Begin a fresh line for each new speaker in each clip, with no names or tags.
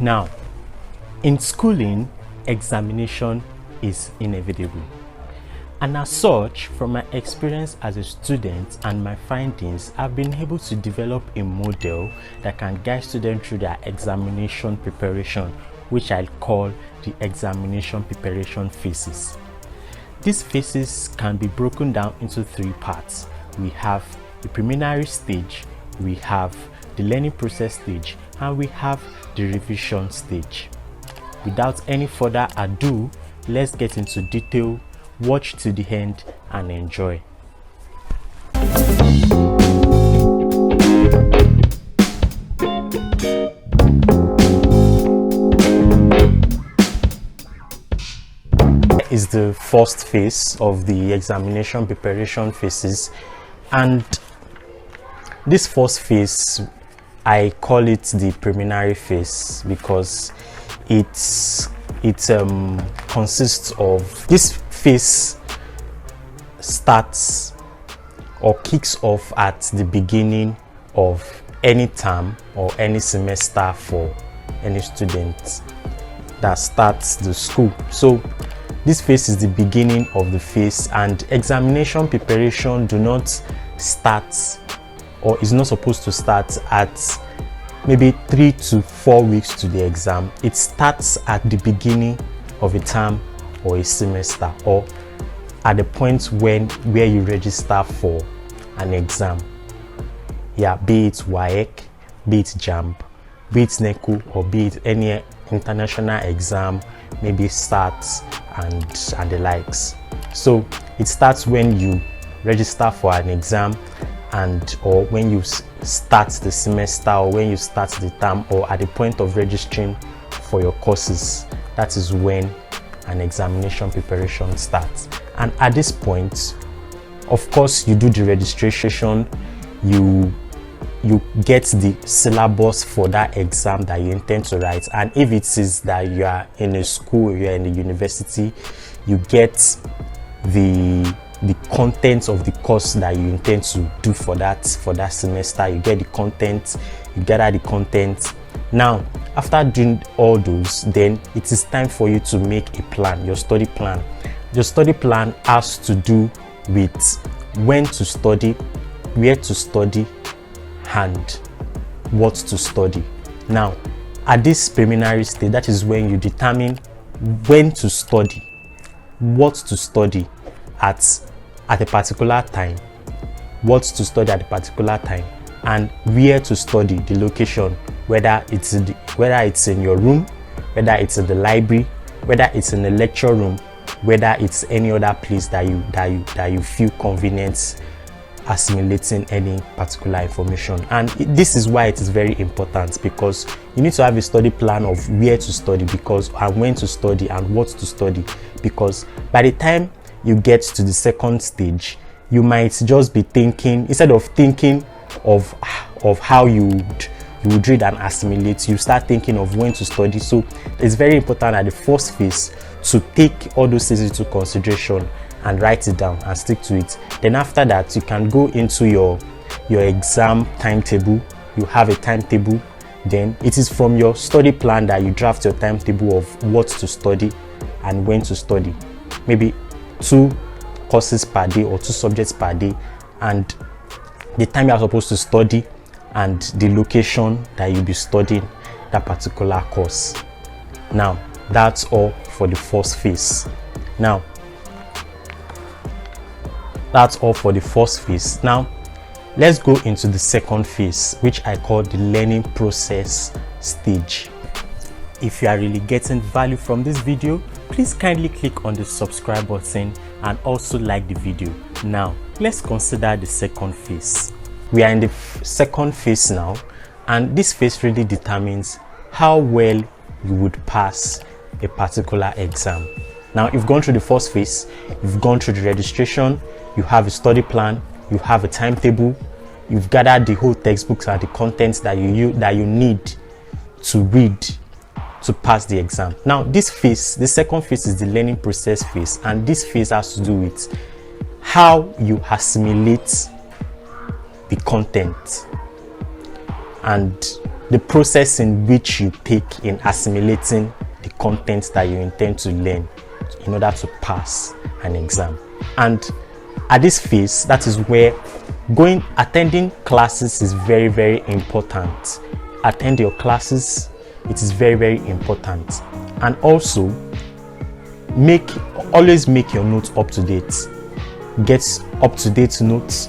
Now, in schooling, examination is inevitable. And as such, from my experience as a student and my findings, I've been able to develop a model that can guide students through their examination preparation, which I call the examination preparation phases. These phases can be broken down into three parts. We have the preliminary stage, we have the learning process stage, and we have the revision stage. Without any further ado, let's get into detail. Watch to the end and enjoy. Is the first phase of the examination preparation phases, and this first phase I call it the preliminary phase because it consists of this phase starts or kicks off at the beginning of any term or any semester for any student that starts the school. So this phase is the beginning of the phase, and examination preparation do not start or is not supposed to start at maybe 3 to 4 weeks to the exam. It starts at the beginning of a term or a semester, or at the point where you register for an exam. Yeah, be it WAEC, be it JAMB, be it NECO, or be it any international exam, maybe SAT and the likes. So it starts when you register for an exam, and or when you start the semester, or when you start the term, or at the point of registering for your courses. That is when an examination preparation starts. And at this point, of course, you do the registration, you get the syllabus for that exam that you intend to write, and if it is that you are in a school, you are in a university, you get the content of the course that you intend to do for that semester. You get the content, you gather the content. Now, after doing all those, then it is time for you to make a plan, your study plan. Your study plan has to do with when to study, where to study, and what to study. Now, at this preliminary stage, that is when you determine when to study, what to study at a particular time, what to study at a particular time, and where to study, the location, whether it's in your room, whether it's in the library, whether it's in the lecture room, whether it's any other place that you feel convenient assimilating any particular information. And this is why it is very important, because you need to have a study plan of where to study, and when to study and what to study, because by the time you get to the second stage, you might just be thinking, instead of thinking of how you would read and assimilate, you start thinking of when to study. So it's very important at the first phase to take all those things into consideration and write it down and stick to it. Then after that, you can go into your exam timetable. You have a timetable. Then it is from your study plan that you draft your timetable of what to study and when to study. Maybe 2 courses per day or 2 subjects per day, and the time you are supposed to study and the location that you'll be studying that particular course. Now, that's all for the first phase. Now, that's all for the first phase. Now, let's go into the second phase, which I call the learning process stage. If you are really getting value from this video, please kindly click on the subscribe button and also like the video. Now, let's consider the second phase. We are in the second phase now, and this phase really determines how well you would pass a particular exam. Now, you've gone through the first phase, you've gone through the registration, you have a study plan, you have a timetable, you've gathered the whole textbooks and the contents that you need to read to pass the exam. Now, this phase, the second phase, is the learning process phase, and this phase has to do with how you assimilate the content and the process in which you take in assimilating the content that you intend to learn in order to pass an exam. And at this phase, that is where attending classes is very, very important. Attend your classes, it is very, very important. And also always make your notes up to date. Get up to date notes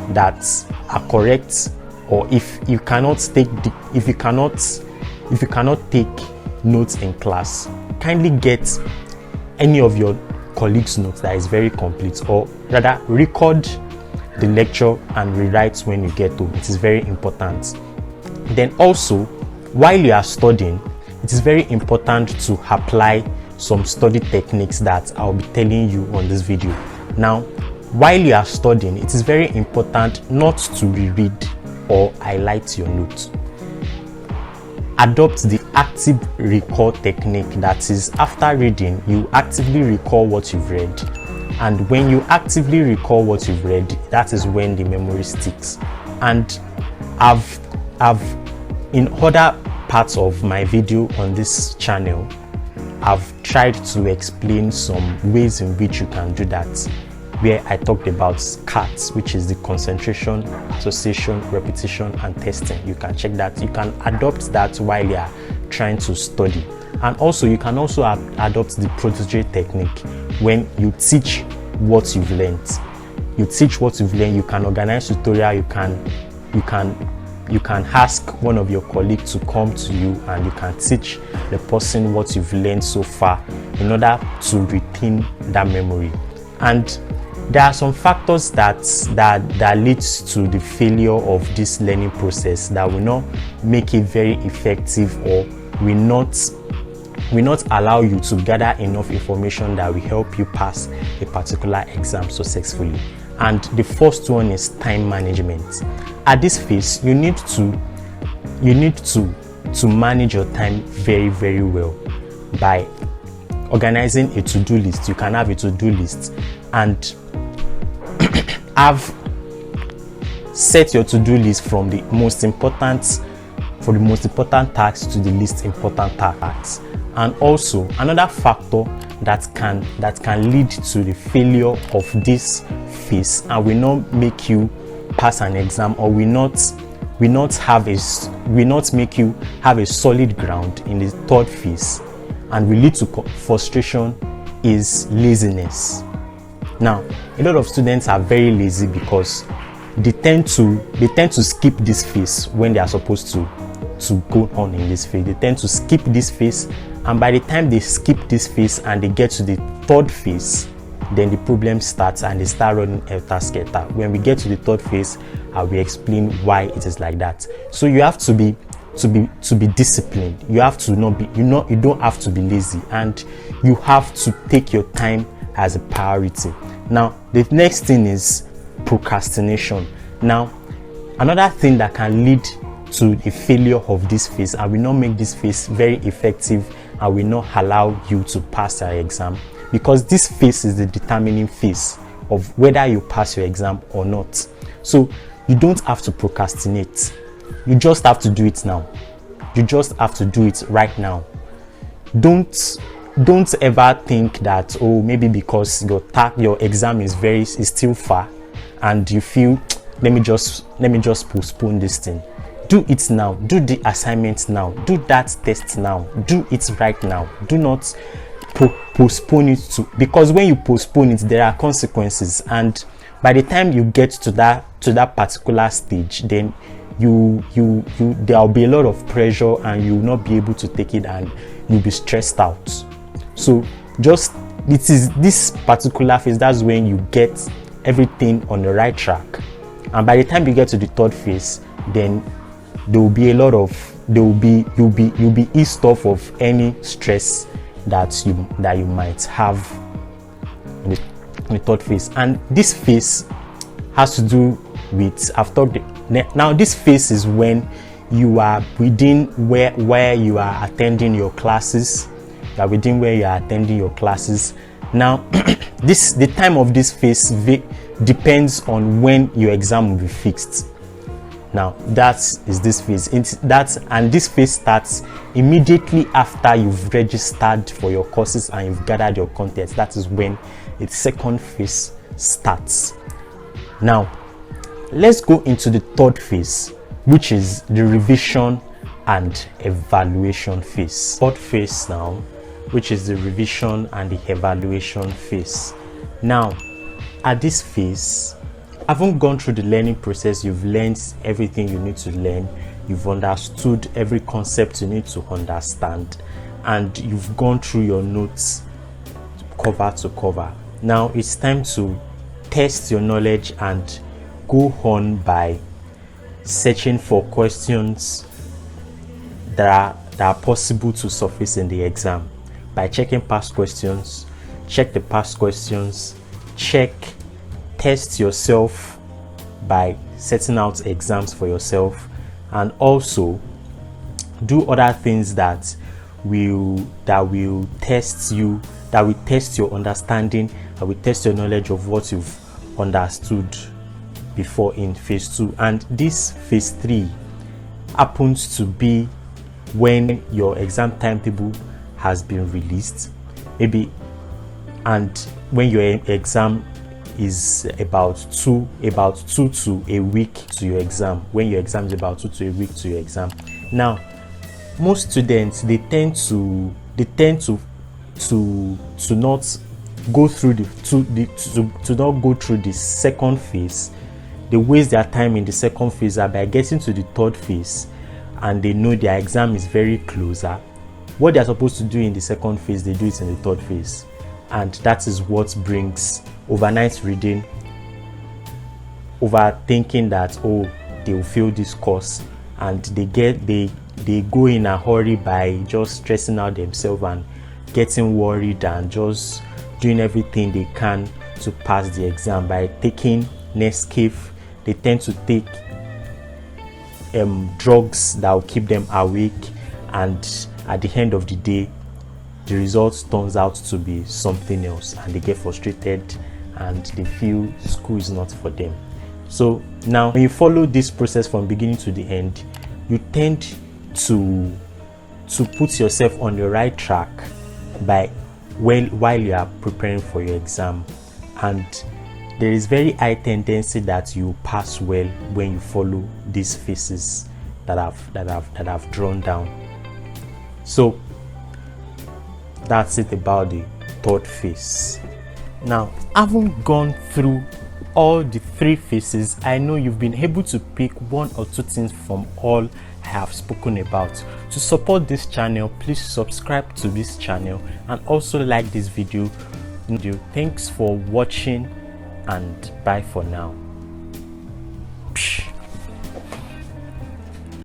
that are correct, or if you cannot take notes in class, kindly get any of your colleagues' notes that is very complete, or rather record the lecture and rewrite when you get home. It is very important. Then also, while you are studying, it is very important to apply some study techniques that I'll be telling you on this video. Now, while you are studying, it is very important not to reread or highlight your notes. Adopt the active recall technique. That is, after reading, you actively recall what you've read. And when you actively recall what you've read, that is when the memory sticks. And I've in other parts of my video on this channel, I've tried to explain some ways in which you can do that, where I talked about CAT, which is the concentration, association, repetition, and testing. You can check that. You can adopt that while you are trying to study. And also, you can also adopt the protege technique when you teach what you've learned. You teach what you've learned. You can organize tutorial. You can ask one of your colleagues to come to you, and you can teach the person what you've learned so far in order to retain that memory. And there are some factors that leads to the failure of this learning process that will not make it very effective, or will not allow you to gather enough information that will help you pass a particular exam successfully. And the first one is time management. At this phase, you need to manage your time very, very well by organizing a to-do list. You can have a to-do list and have set your to-do list from the most important tasks to the least important tasks. And also, another factor that can lead to the failure of this phase and will not make you pass an exam, or will not make you have a solid ground in the third phase and will lead to frustration, is laziness. Now, a lot of students are very lazy because they tend to skip this phase when they are supposed to go on in this phase. They tend to skip this phase, and by the time they skip this phase and they get to the third phase, then the problem starts and they start running helter-skelter. When we get to the third phase, I will explain why it is like that. So you have to be disciplined. You have to you don't have to be lazy, and you have to take your time as a priority. Now, the next thing is procrastination. Now, another thing that can lead to the failure of this phase and will not make this phase very effective and will not allow you to pass your exam, because this phase is the determining phase of whether you pass your exam or not. So you don't have to procrastinate. You just have to do it now. You just have to do it right now. Don't ever think that, oh, maybe because your exam is still far and you feel, let me just postpone this thing. Do it now. Do the assignment now. Do that test now. Do it right now. Do not postpone it because when you postpone it, there are consequences, and by the time you get to that particular stage, then there will be a lot of pressure and you will not be able to take it, and you'll be stressed out. So it is this particular phase, that's when you get everything on the right track, and by the time you get to the third phase, then you'll be eased off of any stress that you might have in the third phase. And this phase has to do with, now this phase is when you are within where you are attending your classes. You are within where you are attending your classes. Now the time of this phase depends on when your exam will be fixed. Now that is this phase. And this phase starts immediately after you've registered for your courses and you've gathered your content. That is when its second phase starts. Now let's go into the third phase, which is the revision and evaluation phase. Third phase now, which is the revision and the evaluation phase. Now at this phase, I haven't gone through the learning process. You've learned everything you need to learn, you've understood every concept you need to understand, and you've gone through your notes cover to cover. Now it's time to test your knowledge and go on by searching for questions that are possible to surface in the exam by checking past questions. Check the past questions, test yourself by setting out exams for yourself, and also do other things that will test you, that will test your understanding, that will test your knowledge of what you've understood before in phase 2. And this phase 3 happens to be when your exam timetable has been released, maybe, and when your exam is about two to a week to your exam. When your exam is about 2 to a week to your exam. Now most students, they tend to not go through to not go through the second phase. They waste their time in the second phase, by getting to the third phase and they know their exam is very closer. What they are supposed to do in the second phase, they do it in the third phase, and that is what brings overnight reading, overthinking that, oh, they will fail this course, and they go in a hurry by just stressing out themselves and getting worried and just doing everything they can to pass the exam. By taking Nescafe, they tend to take drugs that will keep them awake, and at the end of the day the result turns out to be something else, and they get frustrated and they feel school is not for them. So now when you follow this process from beginning to the end, you tend to put yourself on the right track while you are preparing for your exam, and there is very high tendency that you pass well when you follow these phases that I've drawn down. So that's it about the third phase. Now, having gone through all the 3 phases, I know you've been able to pick 1 or 2 things from all I have spoken about. To support this channel, please subscribe to this channel and also like this video. Thanks for watching, and bye for now.